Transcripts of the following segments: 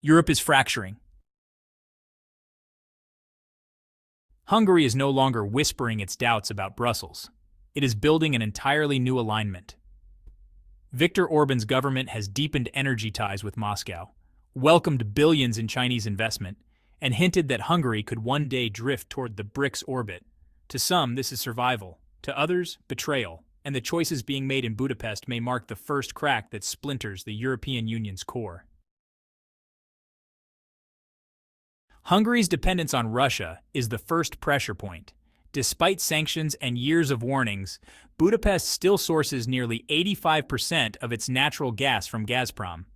Europe is fracturing. Hungary is no longer whispering its doubts about Brussels. It is building an entirely new alignment. Viktor Orbán's government has deepened energy ties with Moscow, welcomed billions in Chinese investment, and hinted that Hungary could one day drift toward the BRICS orbit. To some, this is survival. To others, betrayal. And the choices being made in Budapest may mark the first crack that splinters the European Union's core. Hungary's dependence on Russia is the first pressure point. Despite sanctions and years of warnings, Budapest still sources nearly 85% of its natural gas from Gazprom.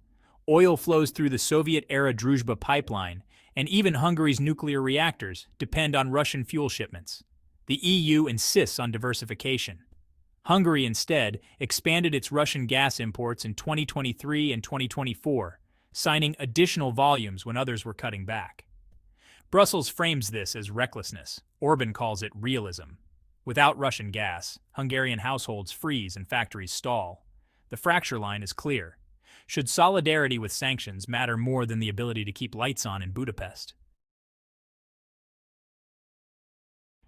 Oil flows through the Soviet-era Druzhba pipeline, and even Hungary's nuclear reactors depend on Russian fuel shipments. The EU insists on diversification. Hungary instead expanded its Russian gas imports in 2023 and 2024, signing additional volumes when others were cutting back. Brussels frames this as recklessness. Orbán calls it realism. Without Russian gas, Hungarian households freeze and factories stall. The fracture line is clear. Should solidarity with sanctions matter more than the ability to keep lights on in Budapest?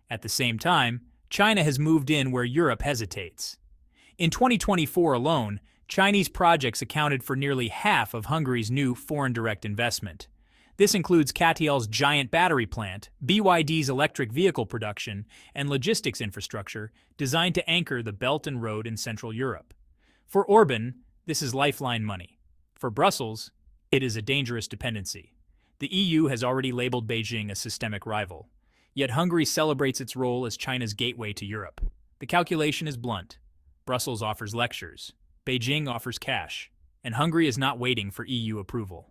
At the same time, China has moved in where Europe hesitates. In 2024 alone, Chinese projects accounted for nearly half of Hungary's new foreign direct investment. This includes CATL's giant battery plant, BYD's electric vehicle production, and logistics infrastructure designed to anchor the Belt and Road in Central Europe. For Orbán, this is lifeline money. For Brussels, it is a dangerous dependency. The EU has already labeled Beijing a systemic rival. Yet Hungary celebrates its role as China's gateway to Europe. The calculation is blunt. Brussels offers lectures, Beijing offers cash, and Hungary is not waiting for EU approval.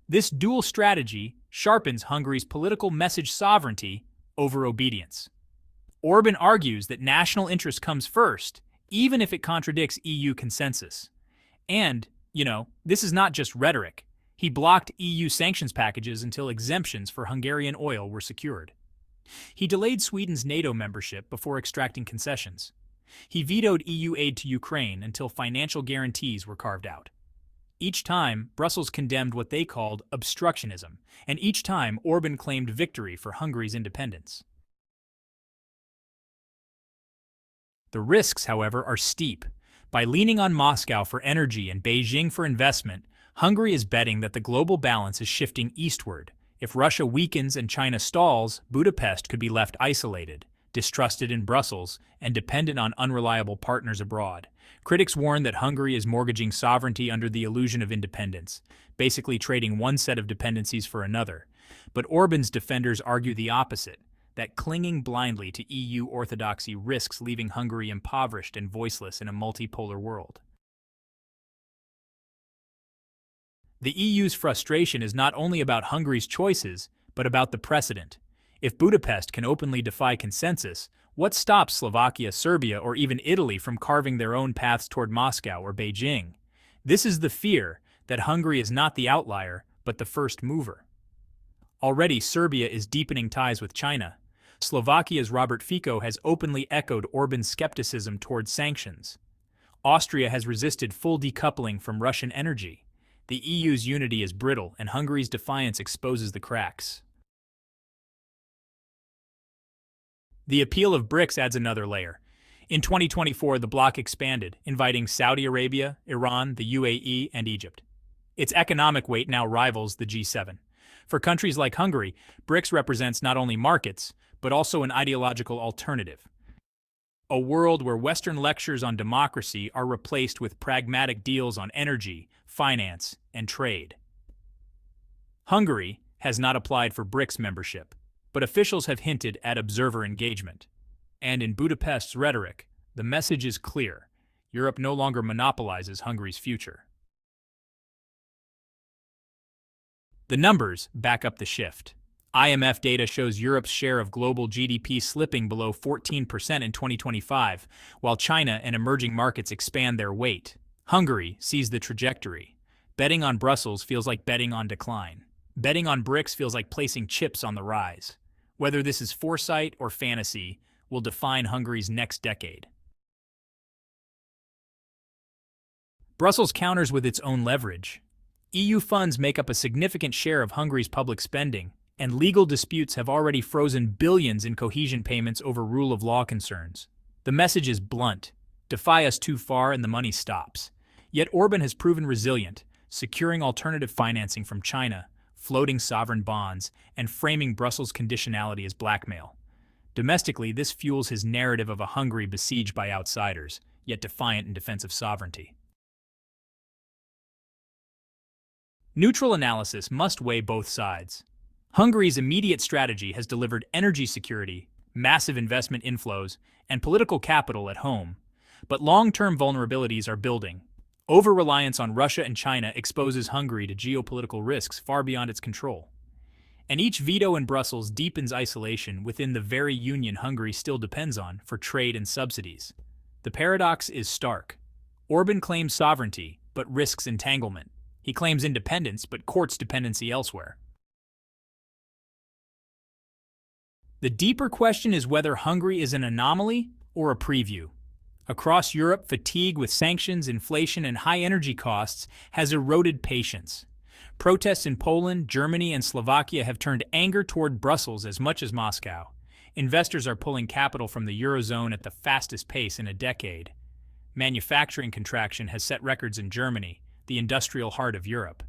This dual strategy sharpens Hungary's political message sovereignty over obedience. Orbán argues that national interest comes first, even if it contradicts EU consensus. And, this is not just rhetoric. He blocked EU sanctions packages until exemptions for Hungarian oil were secured. He delayed Sweden's NATO membership before extracting concessions. He vetoed EU aid to Ukraine until financial guarantees were carved out. Each time, Brussels condemned what they called obstructionism, and each time Orbán claimed victory for Hungary's independence. The risks, however, are steep. By leaning on Moscow for energy and Beijing for investment, Hungary is betting that the global balance is shifting eastward. If Russia weakens and China stalls, Budapest could be left isolated, distrusted in Brussels, and dependent on unreliable partners abroad. Critics warn that Hungary is mortgaging sovereignty under the illusion of independence, basically trading one set of dependencies for another. But Orbán's defenders argue the opposite, that clinging blindly to EU orthodoxy risks leaving Hungary impoverished and voiceless in a multipolar world. The EU's frustration is not only about Hungary's choices, but about the precedent. If Budapest can openly defy consensus, what stops Slovakia, Serbia, or even Italy from carving their own paths toward Moscow or Beijing? This is the fear that Hungary is not the outlier, but the first mover. Already, Serbia is deepening ties with China. Slovakia's Robert Fico has openly echoed Orbán's skepticism toward sanctions. Austria has resisted full decoupling from Russian energy. The EU's unity is brittle, and Hungary's defiance exposes the cracks. The appeal of BRICS adds another layer. In 2024, the bloc expanded, inviting Saudi Arabia, Iran, the UAE, and Egypt. Its economic weight now rivals the G7. For countries like Hungary, BRICS represents not only markets, but also an ideological alternative. A world where Western lectures on democracy are replaced with pragmatic deals on energy, finance, and trade. Hungary has not applied for BRICS membership, but officials have hinted at observer engagement. And in Budapest's rhetoric, the message is clear: Europe no longer monopolizes Hungary's future. The numbers back up the shift. IMF data shows Europe's share of global GDP slipping below 14% in 2025, while China and emerging markets expand their weight. Hungary sees the trajectory. Betting on Brussels feels like betting on decline. Betting on BRICS feels like placing chips on the rise. Whether this is foresight or fantasy will define Hungary's next decade. Brussels counters with its own leverage. EU funds make up a significant share of Hungary's public spending, and legal disputes have already frozen billions in cohesion payments over rule of law concerns. The message is blunt: defy us too far and the money stops. Yet Orbán has proven resilient, securing alternative financing from China, floating sovereign bonds, and framing Brussels' conditionality as blackmail. Domestically, this fuels his narrative of a Hungary besieged by outsiders, yet defiant in defense of sovereignty. Neutral analysis must weigh both sides. Hungary's immediate strategy has delivered energy security, massive investment inflows, and political capital at home. But long-term vulnerabilities are building. Over-reliance on Russia and China exposes Hungary to geopolitical risks far beyond its control. And each veto in Brussels deepens isolation within the very union Hungary still depends on for trade and subsidies. The paradox is stark. Orbán claims sovereignty, but risks entanglement. He claims independence, but courts dependency elsewhere. The deeper question is whether Hungary is an anomaly or a preview. Across Europe, fatigue with sanctions, inflation, and high energy costs has eroded patience. Protests in Poland, Germany, and Slovakia have turned anger toward Brussels as much as Moscow. Investors are pulling capital from the Eurozone at the fastest pace in a decade. Manufacturing contraction has set records in Germany, the industrial heart of Europe.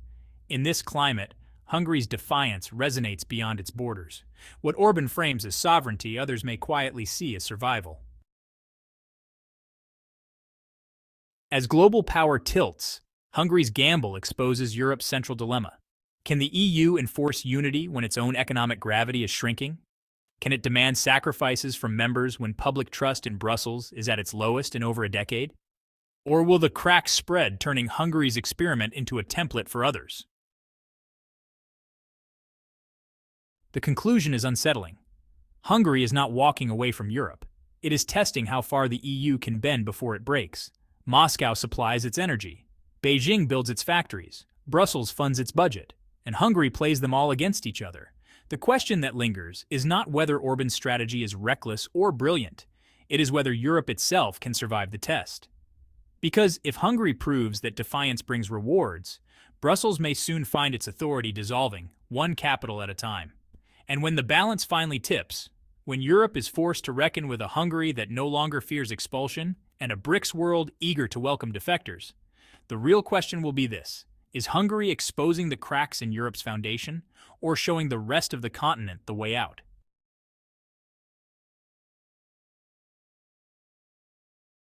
In this climate, Hungary's defiance resonates beyond its borders. What Orbán frames as sovereignty, others may quietly see as survival. As global power tilts, Hungary's gamble exposes Europe's central dilemma. Can the EU enforce unity when its own economic gravity is shrinking? Can it demand sacrifices from members when public trust in Brussels is at its lowest in over a decade? Or will the cracks spread, turning Hungary's experiment into a template for others? The conclusion is unsettling. Hungary is not walking away from Europe. It is testing how far the EU can bend before it breaks. Moscow supplies its energy. Beijing builds its factories. Brussels funds its budget. And Hungary plays them all against each other. The question that lingers is not whether Orbán's strategy is reckless or brilliant. It is whether Europe itself can survive the test. Because if Hungary proves that defiance brings rewards, Brussels may soon find its authority dissolving, one capital at a time. And when the balance finally tips, when Europe is forced to reckon with a Hungary that no longer fears expulsion and a BRICS world eager to welcome defectors, the real question will be this: is Hungary exposing the cracks in Europe's foundation, or showing the rest of the continent the way out?